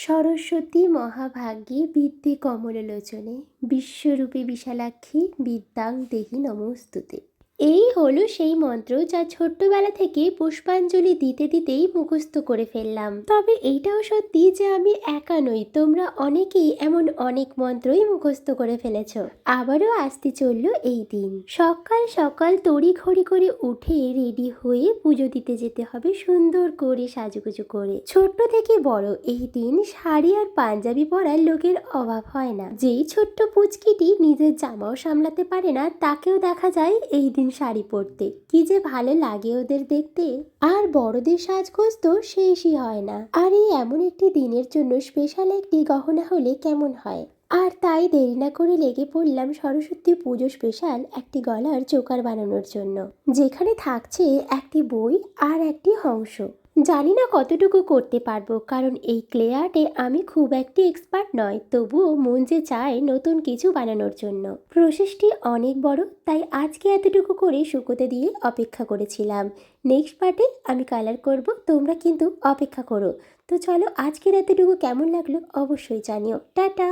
সরস্বতী মহাভাগ্যে বিদ্যে কমললোচনে বিশ্বরূপে বিশালাক্ষী বিদ্যাং দেহি নমস্তুতে। এই হলো সেই মন্ত্র যা ছোট্টবেলা থেকে পুষ্পাঞ্জলি দিতে দিতেই মুখস্থ করে ফেললাম। তবে এইটাও সত্যি যে আমি একা নই, তোমরা অনেকেই এমন অনেক মন্ত্রই মুখস্থ করে ফেলেছ। আবারও আসতে চললো এই দিন। সকাল সকাল তড়িঘড়ি করে উঠে রেডি হয়ে পুজো দিতে যেতে হবে সুন্দর করে সাজুগুজু করে। ছোট্ট থেকে বড় এই দিন শাড়ি আর পাঞ্জাবি পরার লোকের অভাব হয় না। যেই ছোট্ট পুচকিটি নিজের জামাও সামলাতে পারে না তাকেও দেখা যায় এই দিন শাড়ি পরতে। কি যে ভালো লাগে ওদের দেখতে। আর বড়দের সাজগোজ তো শেষই হয় না। আর এই এমন একটি দিনের জন্য স্পেশাল একটি গহনা হলে কেমন হয়। আর তাই দেরি না করে লেগে পড়লাম সরস্বতী পুজো স্পেশাল একটি গলার চোকার বানানোর জন্য, যেখানে থাকছে একটি বই আর একটি হংস। জানি না কতটুকু করতে পারবো, কারণ এই ক্লে আর্টে আমি খুব একটি এক্সপার্ট নয়, তবুও মন যে চায় নতুন কিছু বানানোর জন্য। প্রসেসটি অনেক বড়, তাই আজকে এতটুকু করে শুকোতে দিয়ে অপেক্ষা করেছিলাম। নেক্সট পার্টে আমি কালার করব, তোমরা কিন্তু অপেক্ষা করো। তো চলো, আজকের এতটুকু কেমন লাগলো অবশ্যই জানিও। টাটা।